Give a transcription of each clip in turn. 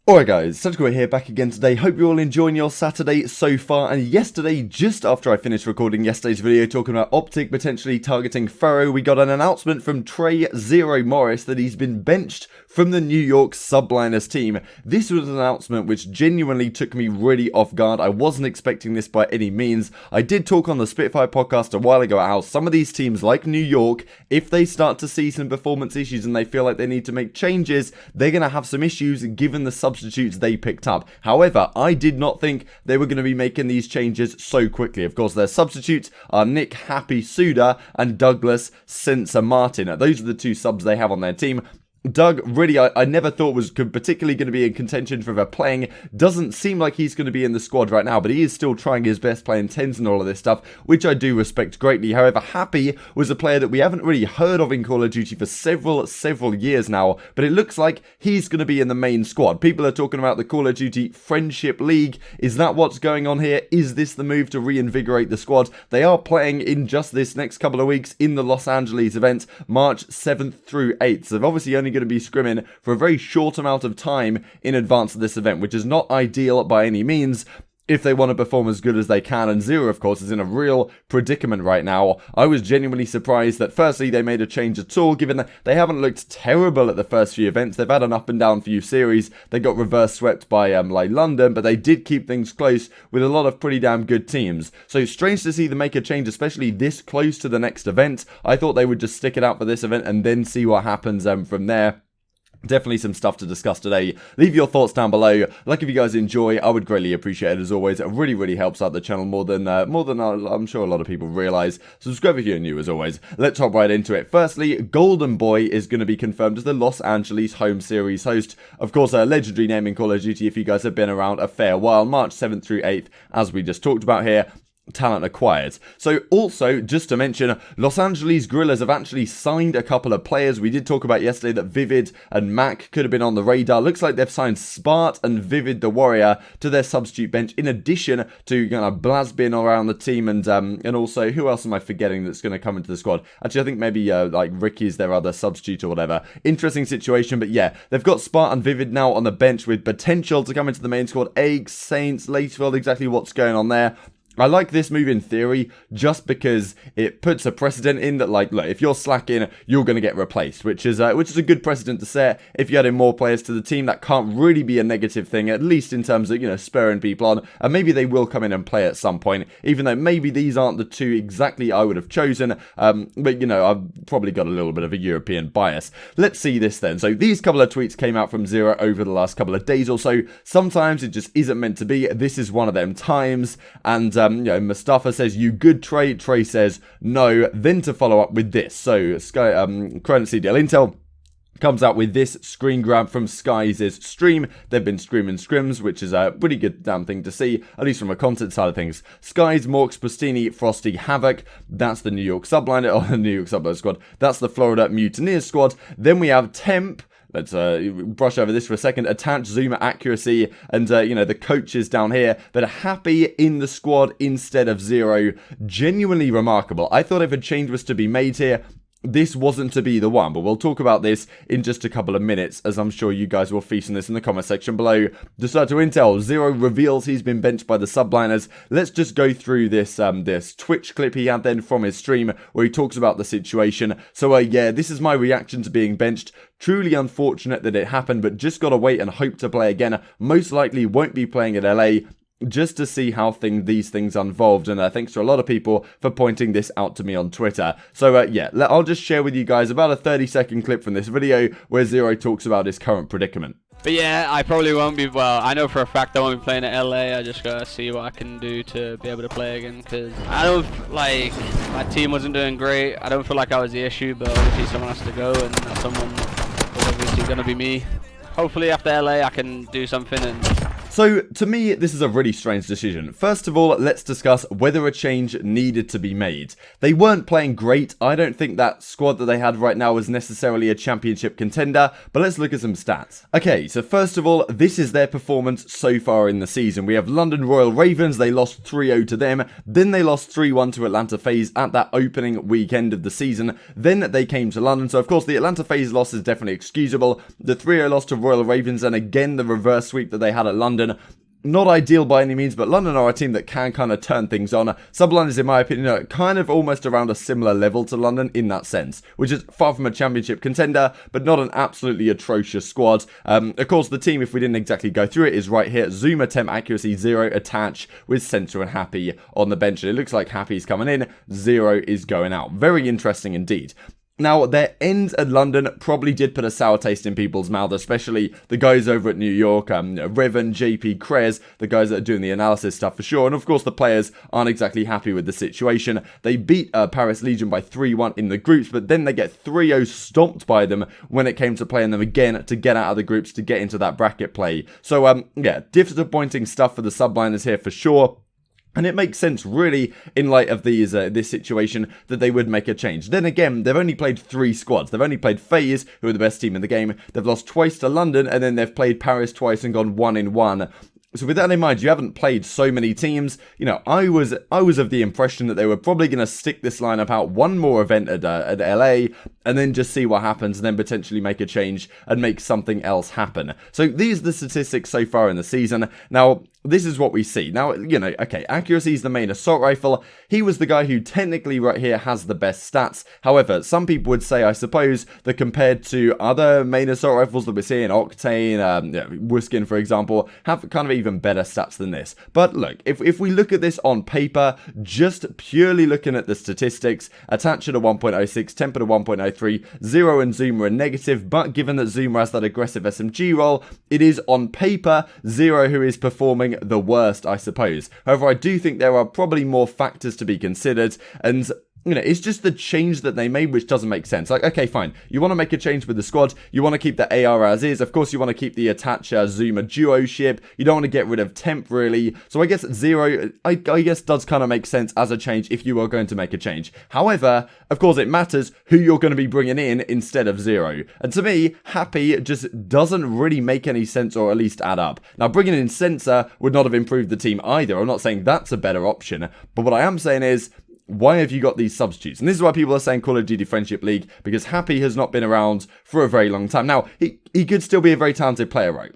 Alright guys, Surgical here back again today. Hope you're all enjoying your Saturday so far. And yesterday, just after I finished recording yesterday's video talking about OpTic potentially targeting Pharaoh, we got an announcement from Zer0 Morris that he's been benched from the New York Subliners team. This was an announcement which genuinely took me really off guard. I wasn't expecting this by any means. I did talk on the Spitfire podcast a while ago how some of these teams like New York, if they start to see some performance issues and they feel like they need to make changes, they're going to have some issues given the substitutes they picked up. However, I did not think they were going to be making these changes so quickly. Of course, their substitutes are Nick Happy Suda and Douglas Censor Martin. Those are the two subs they have on their team. Doug, really, I never thought was particularly going to be in contention for playing. Doesn't seem like he's going to be in the squad right now, but he is still trying his best playing 10s and all of this stuff, which I do respect greatly. However, Happy was a player that we haven't really heard of in Call of Duty for several years now, but it looks like he's going to be in the main squad. People are talking about the Call of Duty Friendship League. Is that what's going on here? Is this the move to reinvigorate the squad? They are playing in just this next couple of weeks in the Los Angeles event, March 7th through 8th. So they've obviously only going to be scrimming for a very short amount of time in advance of this event, which is not ideal by any means if they want to perform as good as they can. And Zer0, of course, is in a real predicament right now. I was genuinely surprised that firstly they made a change at all, given that they haven't looked terrible at the first few events. They've had an up and down few series. They got reverse swept by like London, but they did keep things close with a lot of pretty damn good teams. So strange to see them make a change, especially this close to the next event. I thought they would just stick it out for this event and then see what happens from there. Definitely some stuff to discuss today. Leave your thoughts down below. Like if you guys enjoy, I would greatly appreciate it as always. It really helps out the channel more than I'm sure a lot of people realize. Subscribe if you're new as always. Let's hop right into it. Firstly, Golden Boy is going to be confirmed as the Los Angeles home series host. Of course, a legendary name in Call of Duty if you guys have been around a fair while. March 7th through 8th, as we just talked about here. Talent acquired. So also, just to mention, Los Angeles Guerrillas have actually signed a couple of players. We did talk about yesterday that Vivid and Mac could have been on the radar. Looks like they've signed Spart and Vivid the Warrior to their substitute bench, in addition to Blazbin around the team, and also, who else am I forgetting that's going to come into the squad? Actually, I think maybe like Ricky's their other substitute or whatever. Interesting situation, but yeah, they've got Spart and Vivid now on the bench with potential to come into the main squad. Eggs, Saints, Lateville, exactly what's going on there. I like this move in theory, just because it puts a precedent in that, like, look, if you're slacking, you're going to get replaced, which is a good precedent to set. If you're adding more players to the team, that can't really be a negative thing, at least in terms of, spurring people on, and maybe they will come in and play at some point, even though maybe these aren't the two exactly I would have chosen, but, I've probably got a little bit of a European bias. Let's see this then. So these couple of tweets came out from Zer0 over the last couple of days or so. Sometimes it just isn't meant to be. This is one of them times, and Mustafa says, "You good, Trey?" Trey says, "No." Then to follow up with this. So, current CDL Intel comes out with this screen grab from Skies' stream. They've been streaming scrims, which is a pretty good damn thing to see, at least from a content side of things. Skies, Morks, Postini, Frosty, Havoc. That's the New York Subliner, or the New York Subliner squad. That's the Florida Mutineers squad. Then we have Temp. Let's brush over this for a second. Attach, Zoom, Accuracy, and, the coaches down here that are happy in the squad instead of Zer0. Genuinely remarkable. I thought if a change was to be made here, this wasn't to be the one, but we'll talk about this in just a couple of minutes, as I'm sure you guys will feast on this in the comment section below. Desert to Intel, Zer0 reveals he's been benched by the Subliners. Let's just go through this this Twitch clip he had then from his stream, where he talks about the situation. So yeah, this is my reaction to being benched. Truly unfortunate that it happened, but just gotta wait and hope to play again. Most likely won't be playing at LA, just to see how these things unvolved, and thanks to a lot of people for pointing this out to me on Twitter. So yeah, I'll just share with you guys about a 30-second clip from this video where Zer0 talks about his current predicament. But yeah, I probably won't be, well, I know for a fact I won't be playing at LA. I just gotta see what I can do to be able to play again, because I don't, like, my team wasn't doing great. I don't feel like I was the issue, but obviously someone has to go, and that someone is obviously gonna be me. Hopefully after LA I can do something and So, to me, this is a really strange decision. First of all, let's discuss whether a change needed to be made. They weren't playing great. I don't think that squad that they had right now was necessarily a championship contender, but let's look at some stats. Okay, so first of all, this is their performance so far in the season. We have London Royal Ravens, they lost 3-0 to them, then they lost 3-1 to Atlanta FaZe at that opening weekend of the season, then they came to London, so of course the Atlanta FaZe loss is definitely excusable, the 3-0 loss to Royal Ravens, and again the reverse sweep that they had at London. Not ideal by any means, but London are a team that can kind of turn things on. Subliners, in my opinion, are kind of almost around a similar level to London in that sense, which is far from a championship contender, but not an absolutely atrocious squad. Of course, the team, if we didn't exactly go through it, is right here. Zoom attempt accuracy, 0 attach with Censor and Happy on the bench. And it looks like Happy's coming in, 0 is going out. Very interesting indeed. Now, their ends at London probably did put a sour taste in people's mouth, especially the guys over at New York, Revan, JP, Krez, the guys that are doing the analysis stuff for sure. And of course, the players aren't exactly happy with the situation. They beat Paris Legion by 3-1 in the groups, but then they get 3-0 stomped by them when it came to playing them again to get out of the groups to get into that bracket play. So, yeah, disappointing stuff for the Subliners here for sure. And it makes sense, really, in light of these this situation, that they would make a change. Then again, they've only played 3 squads. They've only played FaZe, who are the best team in the game. They've lost twice to London, and then they've played Paris twice and gone 1-1. So with that in mind, you haven't played so many teams. You know, I was of the impression that they were probably going to stick this lineup out one more event at LA, and then just see what happens, and then potentially make a change and make something else happen. So these are the statistics so far in the season. Now, this is what we see. Now, you know, okay, accuracy is the main assault rifle. He was the guy who technically right here has the best stats. However, some people would say, I suppose, that compared to other main assault rifles that we're seeing, Octane, Wuskin, for example, have kind of even better stats than this. But look, if we look at this on paper, just purely looking at the statistics, attach at a 1.06, temp at a 1.03, 0 and Zoomer are negative, but given that Zoomer has that aggressive SMG role, it is on paper 0 who is performing the worst, I suppose. However, I do think there are probably more factors to be considered, and you know, it's just the change that they made which doesn't make sense. Like, okay, fine. You want to make a change with the squad. You want to keep the AR as is. Of course, you want to keep the attach Zoomer duo ship. You don't want to get rid of temp, really. So I guess 0, I guess, does kind of make sense as a change if you are going to make a change. However, of course, it matters who you're going to be bringing in instead of 0. And to me, Happy just doesn't really make any sense, or at least add up. Now, bringing in Censor would not have improved the team either. I'm not saying that's a better option. But what I am saying is, why have you got these substitutes? And this is why people are saying Call of Duty Friendship League, because Happy has not been around for a very long time. Now, he could still be a very talented player, right?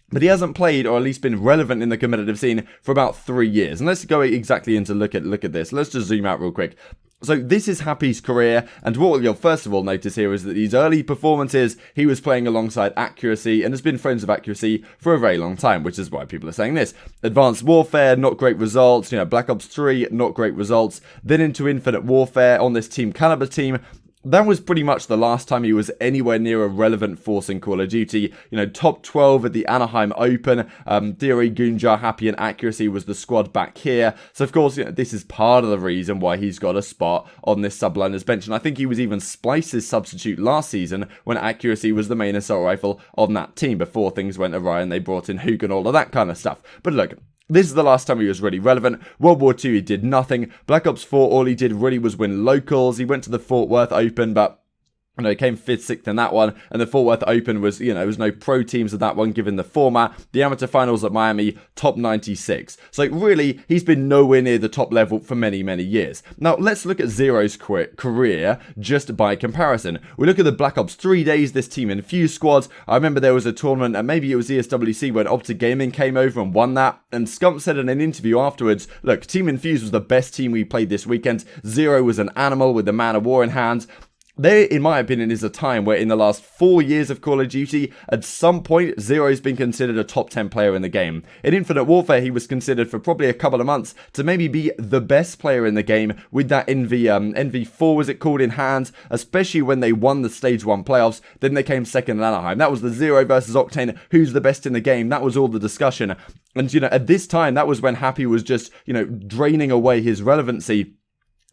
But he hasn't played, or at least been relevant in the competitive scene for about 3 years. And let's go exactly into look at this. Let's just zoom out real quick. So this is Happy's career, and what you'll first of all notice here is that these early performances, he was playing alongside Accuracy, and has been friends with Accuracy for a very long time, which is why people are saying this. Advanced Warfare, not great results. You know, Black Ops 3, not great results. Then into Infinite Warfare on this Team Caliber team. That was pretty much the last time he was anywhere near a relevant force in Call of Duty. You know, top 12 at the Anaheim Open. Theory, Gunjar, Happy, and Accuracy was the squad back here. So, of course, you know, this is part of the reason why he's got a spot on this Subliners bench. And I think he was even Splice's substitute last season when Accuracy was the main assault rifle on that team before things went awry and they brought in Hook and all of that kind of stuff. But look, this is the last time he was really relevant. World War II, he did nothing. Black Ops 4, all he did really was win locals. He went to the Fort Worth Open, but you know, he came 5th, 6th in that one, and the Fort Worth Open was, you know, there was no pro teams at that one given the format. The amateur finals at Miami, top 96. So really, he's been nowhere near the top level for many, many years. Now, let's look at Zero's career just by comparison. We look at the Black Ops 3 days, this Team Infused squad. I remember there was a tournament, and maybe it was ESWC, when OpTic Gaming came over and won that, and Scump said in an interview afterwards, look, Team Infused was the best team we played this weekend. Zero was an animal with the Man of War in hand. There, in my opinion, is a time where in the last 4 years of Call of Duty, at some point, Zero's been considered a top 10 player in the game. In Infinite Warfare, he was considered for probably a couple of months to maybe be the best player in the game with that NV4, was it called, in hand, especially when they won the Stage 1 playoffs. Then they came second in Anaheim. That was the Zero versus Octane, who's the best in the game. That was all the discussion. And, you know, at this time, that was when Happy was just, you know, draining away his relevancy.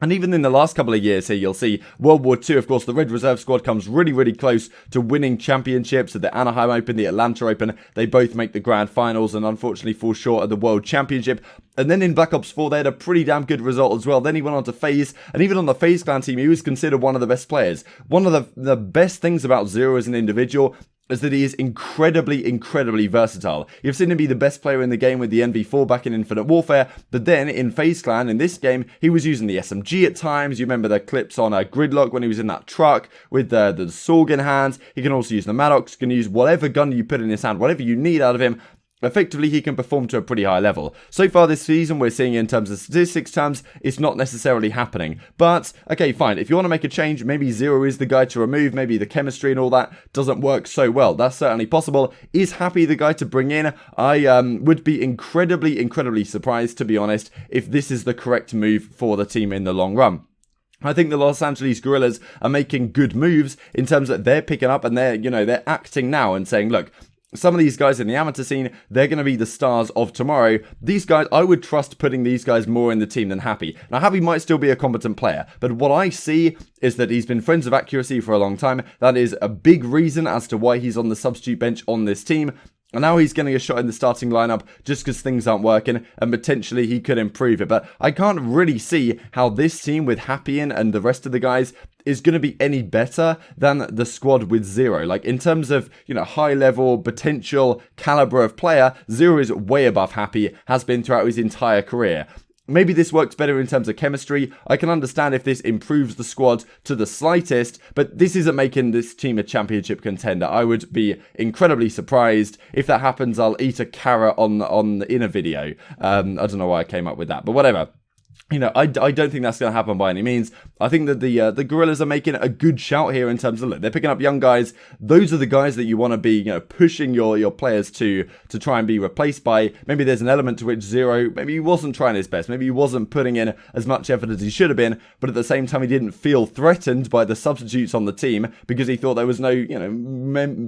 And even in the last couple of years here, you'll see World War II, of course, the Red Reserve squad comes really, really close to winning championships at the Anaheim Open, the Atlanta Open. They both make the grand finals and unfortunately fall short of the World Championship. And then in Black Ops 4, they had a pretty damn good result as well. Then he went on to FaZe, and even on the FaZe clan team, he was considered one of the best players. One of the best things about Zer0 as an individual is that he is incredibly versatile. You've seen him be the best player in the game with the NV4 back in Infinite Warfare, but then in FaZe Clan, in this game, he was using the SMG at times. You remember the clips on Gridlock when he was in that truck with the Sorg in hands. He can also use the Maddox, can use whatever gun you put in his hand, whatever you need out of him. Effectively, he can perform to a pretty high level. So far this season, we're seeing in terms of statistics terms, it's not necessarily happening. But, okay, fine. If you want to make a change, maybe Zer0 is the guy to remove. Maybe the chemistry and all that doesn't work so well. That's certainly possible. Is Happy the guy to bring in? I would be incredibly surprised, to be honest, if this is the correct move for the team in the long run. I think the Los Angeles Guerrillas are making good moves in terms that they're picking up and they're acting now and saying, look, some of these guys in the amateur scene, they're going to be the stars of tomorrow. These guys, I would trust putting these guys more in the team than Happy. Now, Happy might still be a competent player, but what I see is that he's been friends of accuracy for a long time. That is a big reason as to why he's on the substitute bench on this team. And now he's getting a shot in the starting lineup just because things aren't working and potentially he could improve it. But I can't really see how this team with Happy in and the rest of the guys is going to be any better than the squad with Zer0. Like in terms of, high level potential caliber of player, Zer0 is way above Happy, has been throughout his entire career. Maybe this works better in terms of chemistry. I can understand if this improves the squad to the slightest, but this isn't making this team a championship contender. I would be incredibly surprised. If that happens, I'll eat a carrot in a video. I don't know why I came up with that, but whatever. I don't think that's going to happen by any means. I think that the Guerrillas are making a good shout here in terms of, look, they're picking up young guys. Those are the guys that you want to be, pushing your players to try and be replaced by. Maybe there's an element to which Zer0, maybe he wasn't trying his best. Maybe he wasn't putting in as much effort as he should have been, but at the same time, he didn't feel threatened by the substitutes on the team because he thought there was no,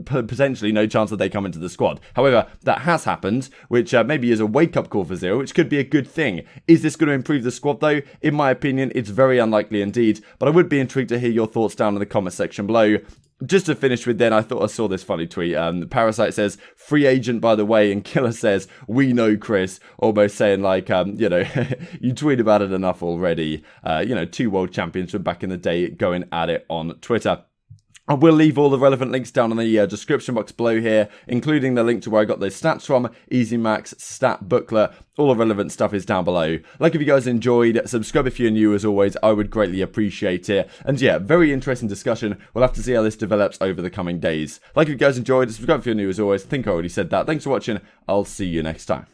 potentially no chance that they come into the squad. However, that has happened, which maybe is a wake-up call for Zer0, which could be a good thing. Is this going to improve the squad, though? In my opinion, it's very unlikely indeed, but I would be intrigued to hear your thoughts down in the comment section below. Just to finish with then, I thought I saw this funny tweet. Parasite says, free agent by the way, and Killer says, we know Chris, almost saying like, you tweet about it enough already. 2 world champions from back in the day going at it on Twitter. I will leave all the relevant links down in the description box below here, including the link to where I got those stats from, EasyMax stat booklet. All the relevant stuff is down below. Like if you guys enjoyed, subscribe if you're new as always, I would greatly appreciate it. And yeah, very interesting discussion. We'll have to see how this develops over the coming days. Like if you guys enjoyed, subscribe if you're new as always. I think I already said that. Thanks for watching. I'll see you next time.